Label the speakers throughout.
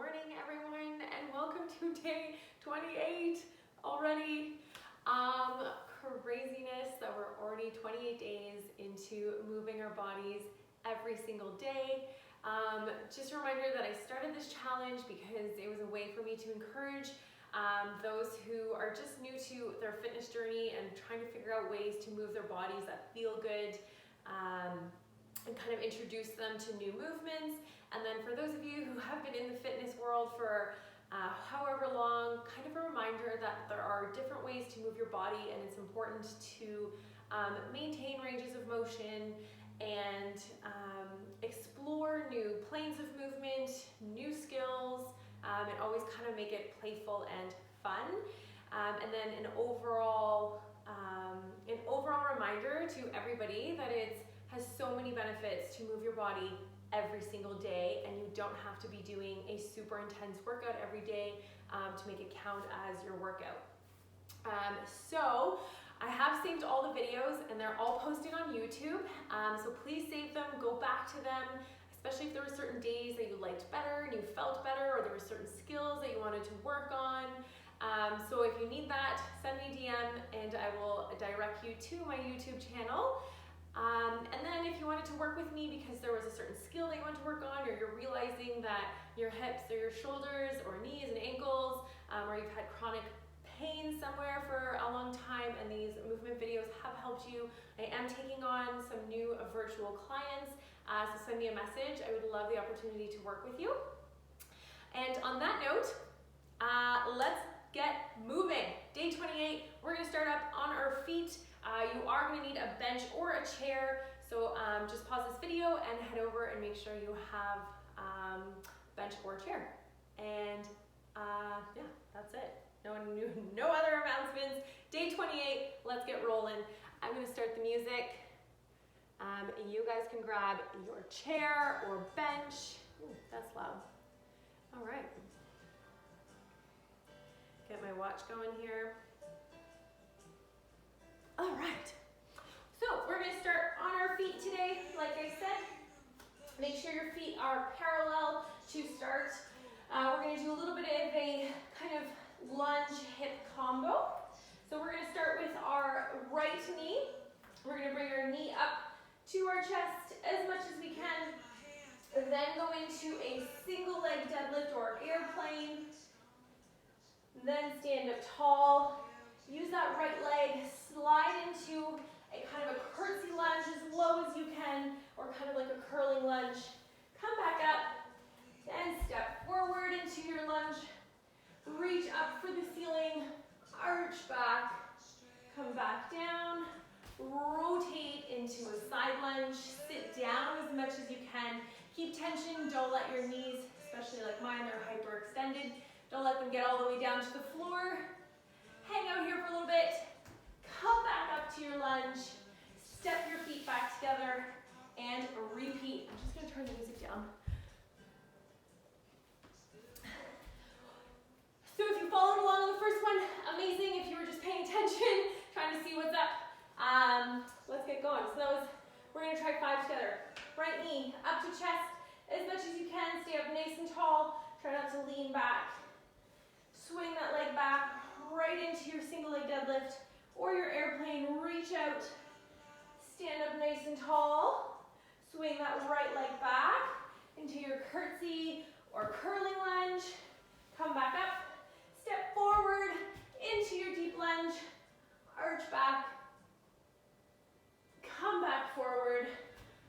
Speaker 1: morning, everyone, and welcome to day 28 already. Craziness that we're already 28 days into moving our bodies every single day. Just a reminder that I started this challenge because it was a way for me to encourage those who are just new to their fitness journey and trying to figure out ways to move their bodies that feel good, and kind of introduce them to new movements. And then for those of you who have been in the fitness world for however long, kind of a reminder that there are different ways to move your body, and it's important to maintain ranges of motion and explore new planes of movement, new skills, and always kind of make it playful and fun. And then an overall reminder to everybody that it has so many benefits to move your body every single day, and you don't have to be doing a super intense workout every day to make it count as your workout. So I have saved all the videos and they're all posted on YouTube, so please save them, go back to them, especially if there were certain days that you liked better and you felt better, or there were certain skills that you wanted to work on. So if you need that, send me a DM and I will direct you to my YouTube channel. And then if you wanted to work with me because there was a certain skill that you want to work on, or you're realizing that your hips or your shoulders or knees and ankles, or you've had chronic pain somewhere for a long time and these movement videos have helped you, I am taking on some new virtual clients, so send me a message. I would love the opportunity to work with you. And on that note, let's get moving. Day 28, we're gonna start up on our feet. You are going to need a bench or a chair, so just pause this video and head over and make sure you have bench or chair. And yeah, that's it. No other announcements. Day 28, let's get rolling. I'm going to start the music. You guys can grab your chair or bench. Ooh, that's loud. All right. Get my watch going here. All right, so we're going to start on our feet today. Like I said, make sure your feet are parallel to start. We're going to do a little bit of a kind of lunge hip combo. So we're going to start with our right knee. We're going to bring our knee up to our chest as much as we can. Then go into a single leg deadlift or airplane. Then stand up tall. Use that right leg, slide into a kind of a curtsy lunge as low as you can, or kind of like a curling lunge. Come back up, then step forward into your lunge. Reach up for the ceiling, arch back, come back down, rotate into a side lunge, sit down as much as you can. Keep tension, don't let your knees, especially like mine, they're hyperextended, don't let them get all the way down to the floor. Hang out here for a little bit, come back up to your lunge, step your feet back together, and repeat. I'm just going to turn the music down. So if you followed along on the first one, amazing. If you were just paying attention, trying to see what's up, let's get going. So we're going to try 5 together. Right knee up to chest as much as you can. Stay up nice and tall. Try not to lean back. Swing that leg back right into your single leg deadlift or your airplane. Reach out, stand up nice and tall, swing that right leg back into your curtsy or curling lunge, come back up, step forward into your deep lunge, arch back, come back forward,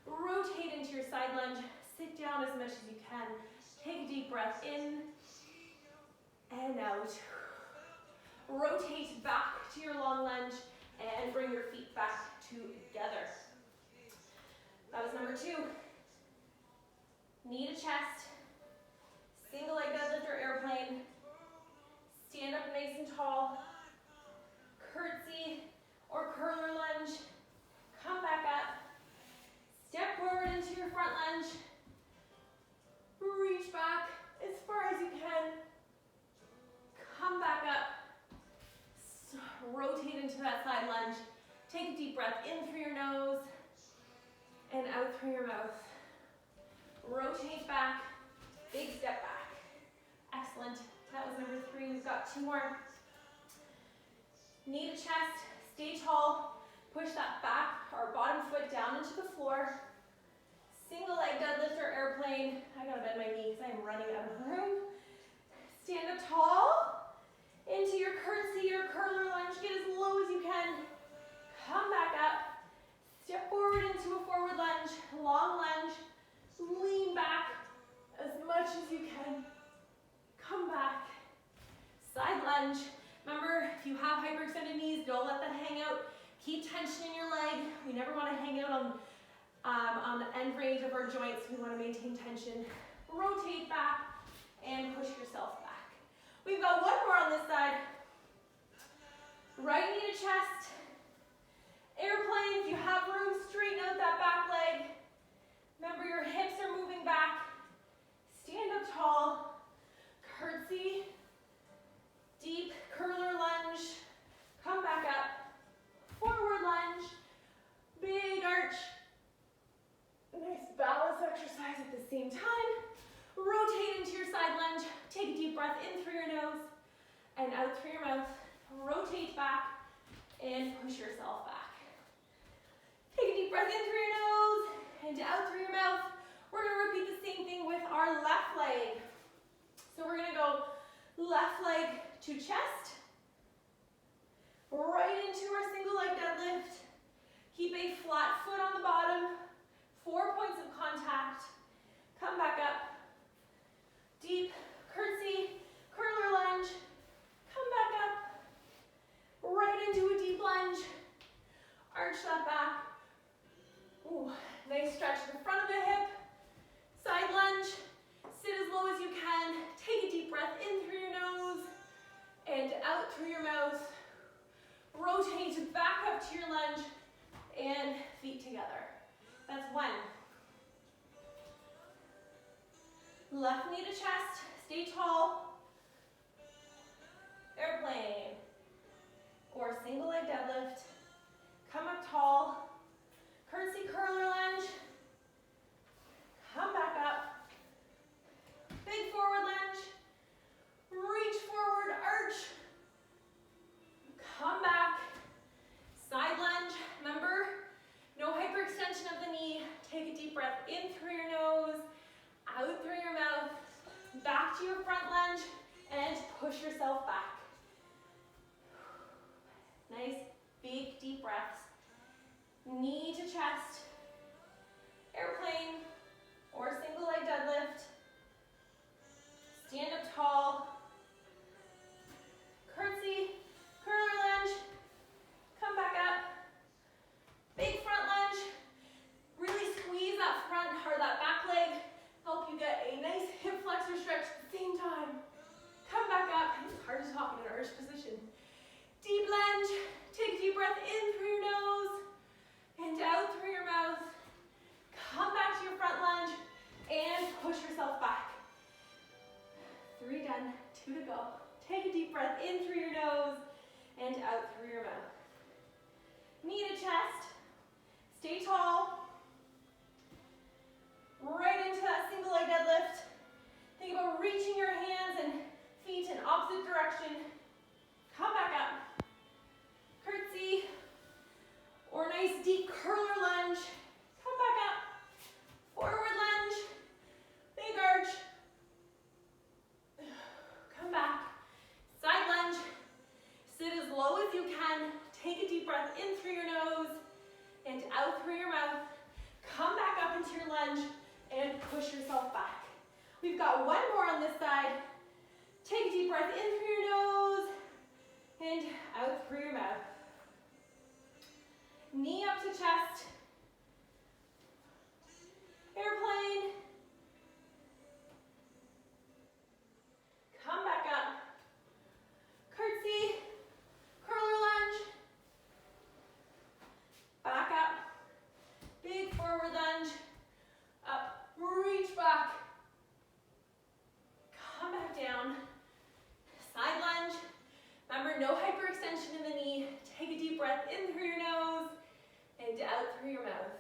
Speaker 1: rotate into your side lunge, sit down as much as you can, take a deep breath in and out. Rotate back to your long lunge and bring your feet back together. That was number 2. Knee to chest, single leg deadlift or airplane. Stand up nice and tall. Curtsy or curler lunge. Come back up. Step forward into your front lunge. Reach back as far as you can. Come back up. Rotate into that side lunge. Take a deep breath in through your nose and out through your mouth. Rotate back, big step back. 2 more. Knee to chest, stay tall. Push that back or bottom foot down into the floor. Single leg deadlift or airplane. I gotta bend my knee because I'm running out of room. Stand up tall. Into your curtsy or curler lunge. Get as low as you can. Come back up. Step forward into a forward lunge. Long lunge. Lean back as much as you can. Come back. Side lunge. Remember, if you have hyperextended knees, don't let that hang out. Keep tension in your leg. We never want to hang out on the end range of our joints. We want to maintain tension. Rotate back and push yourself back. We've got one more on this side. Right knee to chest. Airplane. If you have room, straighten out that back leg. Remember, your hips are moving back. Stand up tall. Curtsy. Deep curler lunge. Come back up. Forward lunge. Big arch. Nice balance exercise at the same time. Rotate into your side lunge. Take a deep breath in through your nose and out through your mouth. Rotate back and push yourself back. Take a deep breath in through your nose and out through your mouth. We're going to repeat the same thing with our left leg. So we're going to go left leg to chest, right into our single leg deadlift. Keep a flat foot on the bottom, 4 points of contact. Come back up. Deep curtsy, curler lunge. Come back up. Right into a deep lunge. Arch that back. Ooh, nice stretch at the front of the hip. Side lunge. Sit as low as you can. Take a deep breath in through your nose and out through your mouth. Rotate back up to your lunge and feet together. That's 1. Left knee to chest, stay tall. Airplane or single leg deadlift. Come up tall. Curtsy curler lunge. Come back up. Big forward lunge. Reach forward, arch. Come back. Side lunge. Remember, no hyperextension of the knee. Take a deep breath in through your nose, out through your mouth. Back to your front lunge and push yourself back. Nice, big, deep breaths. Knee to chest. Airplane or single leg deadlift. Stand up tall. Curtsy, curler lunge. Come back up. Big front lunge. Really squeeze that front or that back leg. Help you get a nice hip flexor stretch at the same time. Come back up. It's hard to talk in an arch position. Deep lunge. Take a deep breath in through your nose and out through your mouth. Come back to your front lunge and push yourself back. 3 done, 2 to go. Take a deep breath in through your nose and out through your mouth. Knee to chest. Stay tall. Right into that single leg deadlift. Think about reaching your hands and feet in opposite direction. Come back up. Curtsy or nice deep curler lunge. Come back up. Forward lunge. Big arch. Come back. Side lunge. Sit as low as you can. Take a deep breath in through your nose and out through your mouth. Come back up into your lunge and push yourself back. We've got 1 more on this side. Take a deep breath in through your nose and out through your mouth. Knee up to chest. Airplane. Come back up. Curtsy. Curler lunge. Back up. Big forward lunge. Up. Reach back. Come back down. Side lunge. Remember, no hyperextension in the knee. Take a deep breath in through your nose and out through your mouth.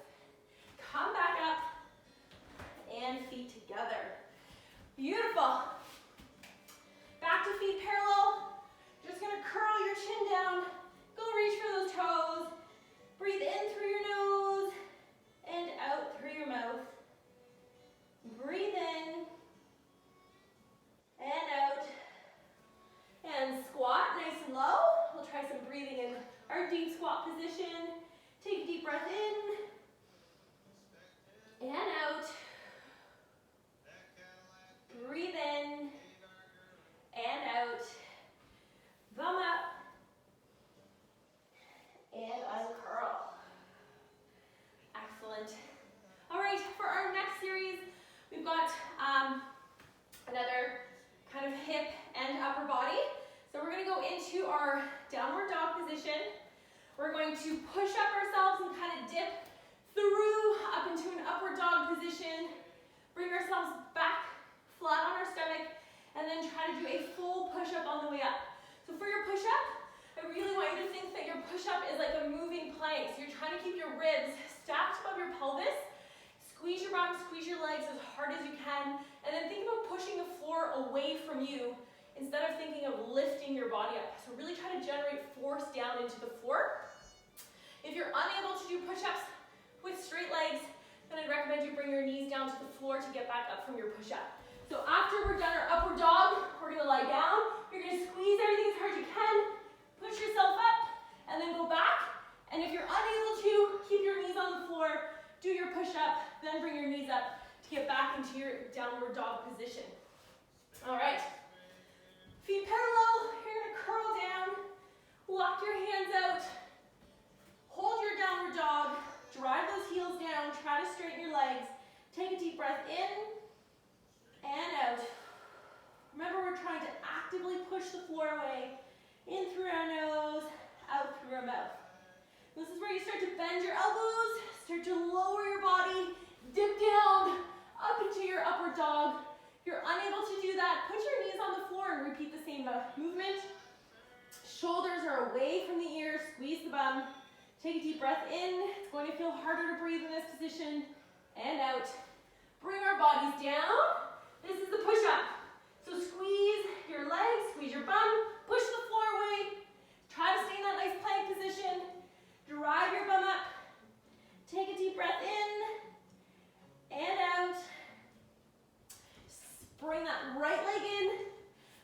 Speaker 1: Come back up and feet together. Beautiful. Back to feet parallel. and then try to do a full push-up on the way up. So for your push-up, I really want you to think that your push-up is like a moving plank. So you're trying to keep your ribs stacked above your pelvis. Squeeze your bum, squeeze your legs as hard as you can, and then think about pushing the floor away from you instead of thinking of lifting your body up. So really try to generate force down into the floor. If you're unable to do push-ups with straight legs, then I'd recommend you bring your knees down to the floor to get back up from your push-up. So after we're done our upward dog, we're gonna lie down. You're gonna squeeze everything as hard as you can, push yourself up, and then go back. And if you're unable to, keep your knees on the floor, do your push-up, then bring your knees up to get back into your downward dog position. All right, feet parallel, you're gonna curl down, walk your hands out, hold your downward dog, drive those heels down, try to straighten your legs, take a deep breath in and out. Remember, we're trying to actively push the floor away, in through our nose, out through our mouth. This is where you start to bend your elbows, start to lower your body, dip down, up into your upward dog. If you're unable to do that, put your knees on the floor and repeat the same movement. Shoulders are away from the ears, squeeze the bum. Take a deep breath in. It's going to feel harder to breathe in this position. And out. Bring our bodies down. This is the push-up. So squeeze your legs, squeeze your bum, push the floor away. Try to stay in that nice plank position. Drive your bum up. Take a deep breath in and out. Bring that right leg in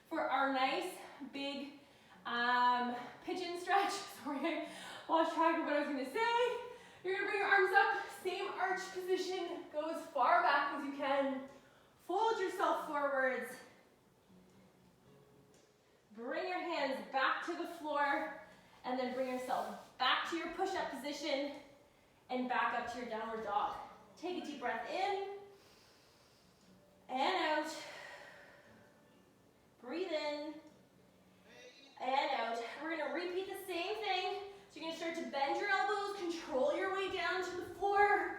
Speaker 1: for our nice big pigeon stretch. Sorry, I lost track of what I was going to say. You're going to bring your arms up, same arch position. Go as far back as you can. Fold yourself forwards. Bring your hands back to the floor, and then bring yourself back to your push-up position and back up to your downward dog. Take a deep breath in and out. Breathe in and out. We're going to repeat the same thing. So you're going to start to bend your elbows, control your way down to the floor.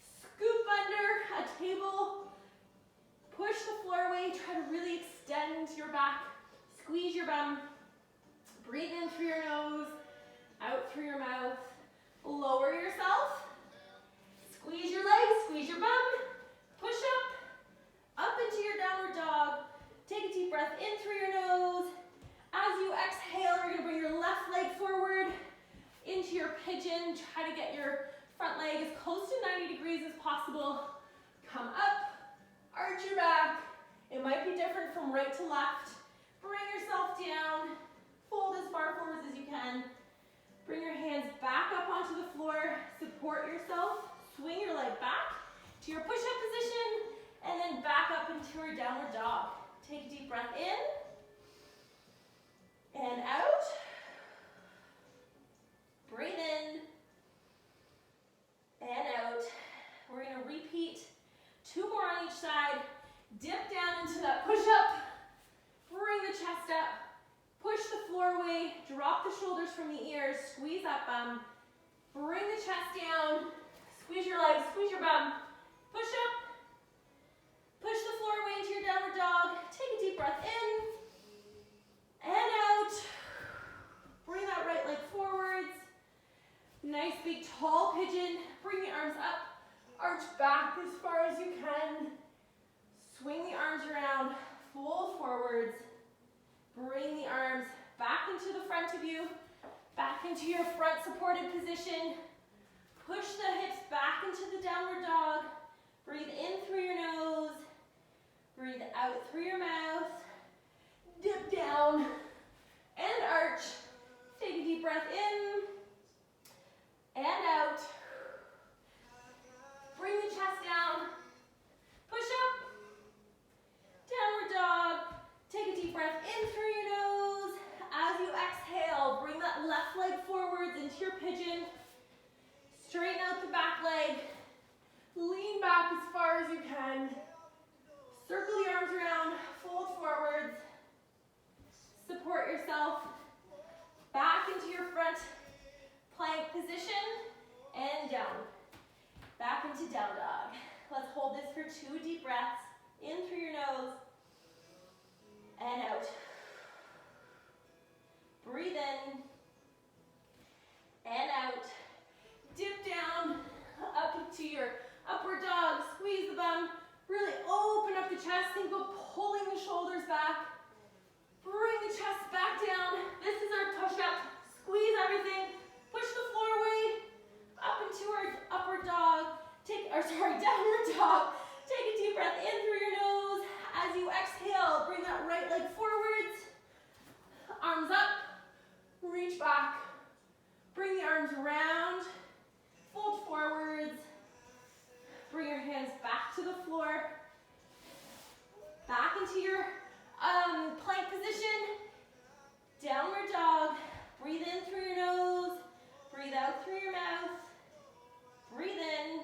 Speaker 1: Scoop under a table. Push the floor away. Try to really extend your back. Squeeze your bum. Breathe in through your nose, out through your mouth. Lower yourself. Squeeze your legs, squeeze your bum. Push up into your downward dog. Take a deep breath in through your nose. As you exhale, you're going to bring your left leg forward into your pigeon. Try to get your front leg as close to 90 degrees as possible. Come up, arch your back. It might be different from right to left. Bring yourself down. Fold as far forward as you can. Bring your hands back up onto the floor. Support yourself. Swing your leg back to your push-up position, and then back up into your downward dog. Take a deep breath in and out. Breathe in and out. We're going to repeat 2 more on each side. Dip down into that push-up. Bring the chest up. Push the floor away. Drop the shoulders from the ears. Squeeze that bum. Bring the chest down. Squeeze your legs. Squeeze your bum. Push up. Push the floor away into your downward dog. Take a deep breath in and out. Bring that right leg forwards. Nice big tall pigeon. Bring the arms up. Arch back as far as you can. Swing the arms around. Fold forwards. Bring the arms back into the front of you. Back into your front supported position. Push the hips back into the downward dog. Breathe in through your nose. Breathe out through your mouth. Dip down and arch. Take a deep breath in and out. Bring the chest down. Push up. Downward dog. Take a deep breath in through your nose. As you exhale, bring that left leg forwards into your pigeon. Straighten out the back leg. Lean back as far as you can. Circle the arms around. Fold forwards. Support yourself. Back into your front plank position and down. Back into down dog. Let's hold this for 2 deep breaths. In through your nose. and out. Breathe in and out. Dip down up to your upward dog. Squeeze the bum. Really open up the chest. Think about pulling the shoulders back. Bring the chest back down. This is our push-up. Squeeze everything. Push the floor away. Up into our upward dog. Downward dog. Take a deep breath in through your nose. As you exhale, bring that right leg forwards. Arms up. Reach back. Bring the arms around. Fold forwards. Bring your hands back to the floor. Back into your plank position. Downward dog. Breathe in through your nose. Breathe out through your mouth. Breathe in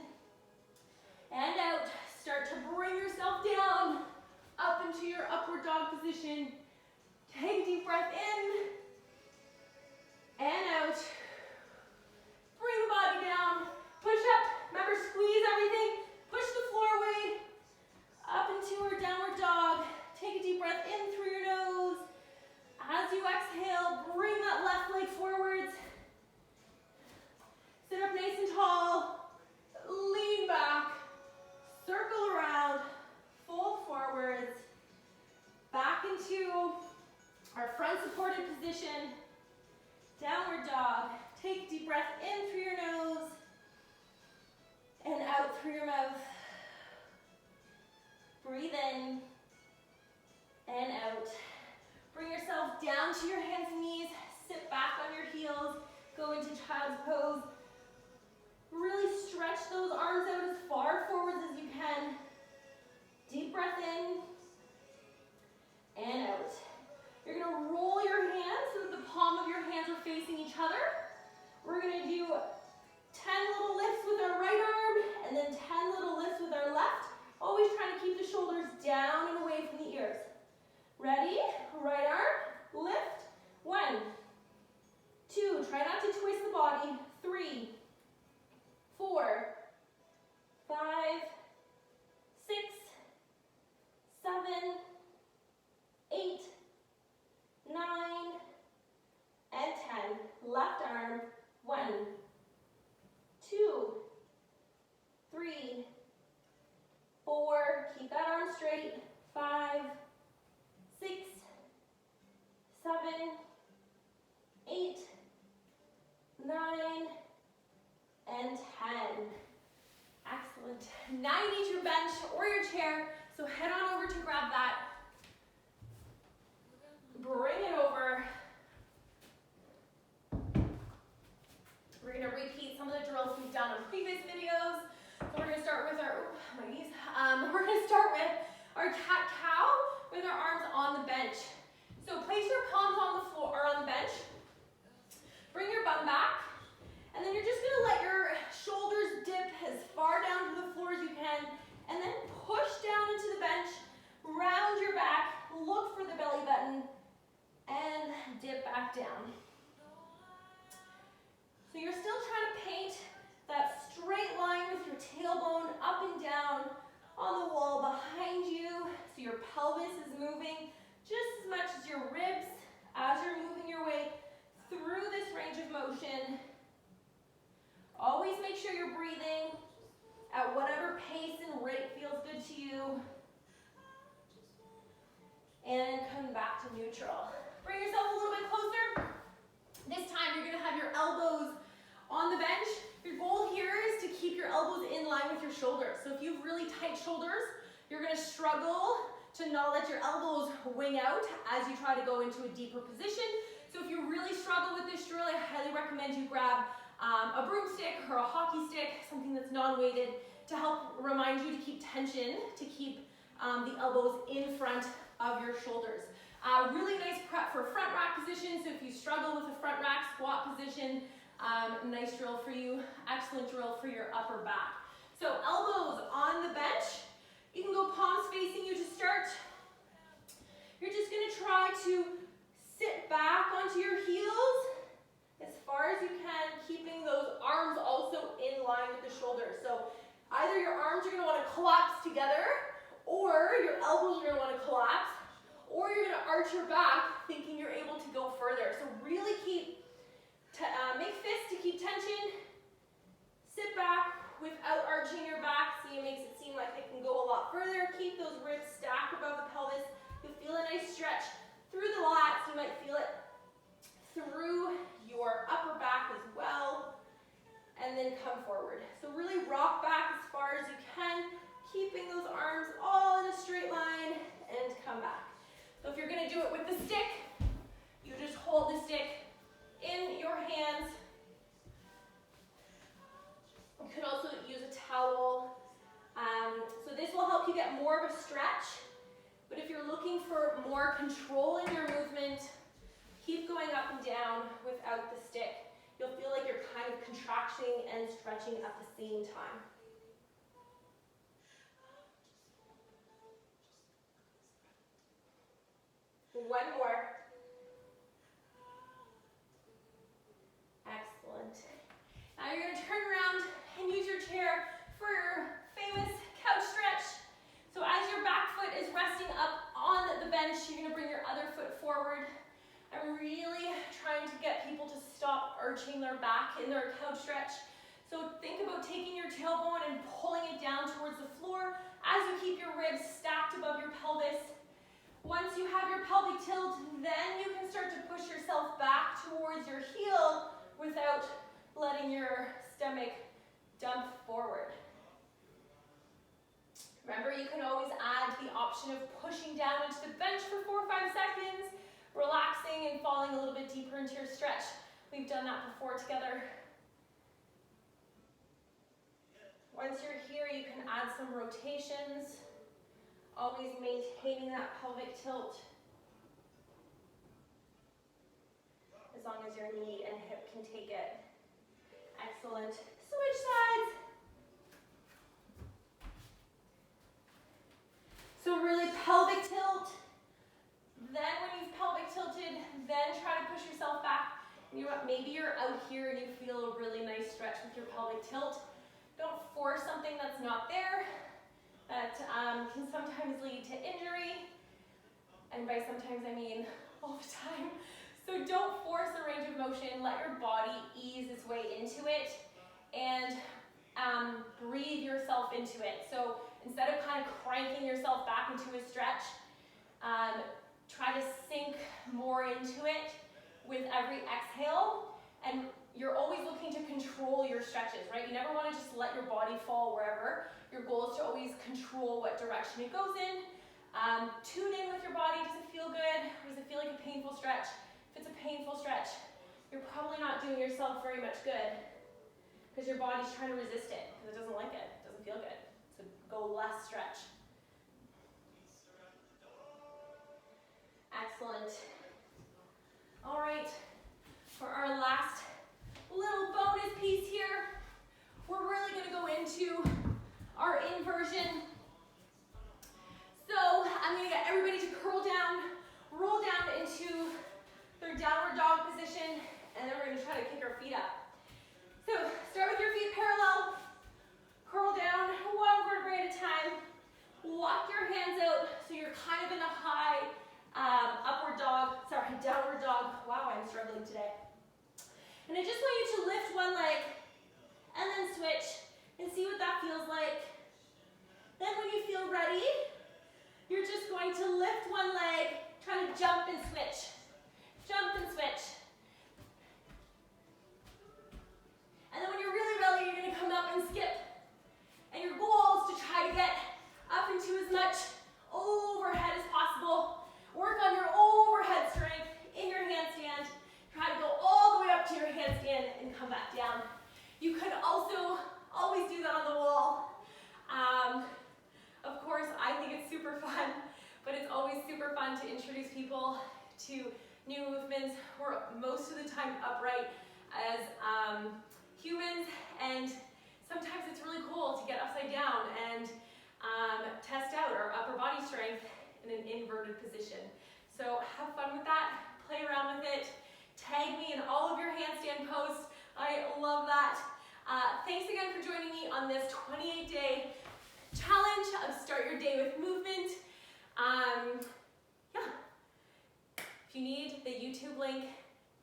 Speaker 1: and out. Start to bring yourself down up into your upward dog position. Take a deep breath in and out. Bring the body down. Push up. Remember, squeeze everything. Push the floor away. Up into our downward dog. Take a deep breath in through your nose. As you exhale, bring that left leg forwards. Sit up nice and tall. Lean back. Circle around. Fold forwards. Back into our front supported position. Downward dog. Take a deep breath in through your nose and out through your mouth. Breathe in and out. Bring yourself down to your hands and knees. Sit back on your heels. Go into child's pose. Really stretch those arms out as far forwards as you can. Deep breath in and out. You're going to roll your hands so that the palm of your hands are facing each other. We're going to do 10 little lifts with our right arm and then 10 little lifts with our left. Always trying to keep the shoulders down and away from the ears. Ready? Right arm, lift. 1, 2, try not to twist the body. 3, 4, 5, 6, 7, 8, 9, and 10. Left arm. 1, 2, 3, 4. Keep that arm straight. 5, 6, 7, 8, 9, and 10. Excellent. Now you need your bench or your chair, so head on over to grab that. Bring it over. We're going to repeat some of the drills we've done on previous videos. So we're going to start with our, my knees. We're going to start with our cat-cow with our arms on the bench. So place your palms on the floor or on the bench. Bring your bum back. And then you're just going to let your shoulders dip as far down to the floor as you can. And then push down into the bench. Round your back. Look for the belly button. And dip back down. So you're still trying to paint that straight line with your tailbone up and down on the wall behind you. So your pelvis is moving just as much as your ribs as you're moving your way through this range of motion. Always make sure you're breathing at whatever pace and rate feels good to you. And come back to neutral. Bring yourself a little bit closer. This time you're going to have your elbows on the bench. Your goal here is to keep your elbows in line with your shoulders. So if you have really tight shoulders, you're going to struggle to not let your elbows wing out as you try to go into a deeper position. So if you really struggle with this drill, I highly recommend you grab a broomstick or a hockey stick, something that's non-weighted, to help remind you to keep tension, to keep the elbows in front of your shoulders. Really nice prep for front rack position. So if you struggle with a front rack squat position, nice drill for you. Excellent drill for your upper back. So elbows on the bench. You can go palms facing you to start. You're just going to try to sit back onto your heels as far as you can, keeping those arms also in line with the shoulders. So either your arms are going to want to collapse together, or your elbows are going to want to collapse, or you're going to arch your back, thinking you're able to go further. So really make fists to keep tension. Sit back without arching your back. See, it makes it seem like it can go a lot further. Keep those ribs stacked above the pelvis. You'll feel a nice stretch through the lats. You might feel it through your upper back as well. And then come forward. So really rock back as far as you can, keeping those arms all in a straight line, and come back. So if you're going to do it with the stick, you just hold the stick in your hands. You could also use a towel. So this will help you get more of a stretch. But if you're looking for more control in your movement, keep going up and down without the stick. You'll feel like you're kind of contracting and stretching at the same time. One more. Excellent. Now you're going to turn around and use your chair for your famous couch stretch. So as your back foot is resting up on the bench, you're going to bring your other foot forward. I'm really trying to get people to stop arching their back in their couch stretch. So think about taking your tailbone and pulling it down towards the floor as you keep your ribs stacked above your pelvis. Once you have your pelvic tilt, then you can start to push yourself back towards your heel without letting your stomach dump forward. Remember, you can always add the option of pushing down into the bench for 4 or 5 seconds, relaxing and falling a little bit deeper into your stretch. We've done that before together. Once you're here, you can add some rotations, always maintaining that pelvic tilt, as long as your knee and hip can take it. Excellent. Switch sides. So really pelvic tilt. Then when you've pelvic tilted, then try to push yourself back. Maybe you're out here and you feel a really nice stretch with your pelvic tilt. Don't force something that's not there. That can sometimes lead to injury. And by sometimes I mean all the time. So don't force the range of motion. Let your body ease its way into it and breathe yourself into it. So instead of kind of cranking yourself back into a stretch, try to sink more into it with every exhale, and you're always looking to control your stretches, right? You never want to just let your body fall wherever. Your goal is to always control what direction it goes in. Tune in with your body. Does it feel good? Or does it feel like a painful stretch? If it's a painful stretch, you're probably not doing yourself very much good because your body's trying to resist it because it doesn't like it. It doesn't feel good. So go less stretch. Excellent. All right, for our last little bonus piece here, we're really going to go into our inversion. So I'm going to get everybody to curl down, roll down into their downward dog position, and then we're going to try to kick our feet up. So start with your feet parallel, curl down one vertebrae at a time, walk your hands out so you're kind of in a high downward dog. Wow, I'm struggling today. And I just want you to lift one leg and then switch and see what that feels like. Then when you feel ready, you're just going to lift one leg, try to jump and switch. Jump and switch. And then when you're really ready, you're going to come up and skip. And your goal is to try to get up into as much overhead as possible. Work on your overhead strength in your handstand. Try to go all the way up to your handstand and come back down. You could also always do that on the wall. Of course, I think it's super fun, but it's always super fun to introduce people to new movements. We're most of the time upright as humans, and sometimes it's really cool to get upside down and test out our upper body strength in an inverted position. So have fun with that, play around with it, tag me in all of your handstand posts. I love that. Thanks again for joining me on this 28-day challenge of Start Your Day with Movement. Yeah, If you need the YouTube link,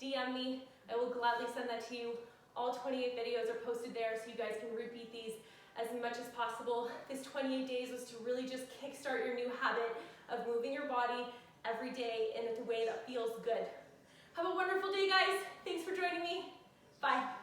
Speaker 1: DM me. I will gladly send that to you. All 28 videos are posted there so you guys can repeat these as much as possible. This 28 days was to really just kickstart your new habit of moving your body every day in a way that feels good. Have a wonderful day, guys. Thanks for joining me. Bye.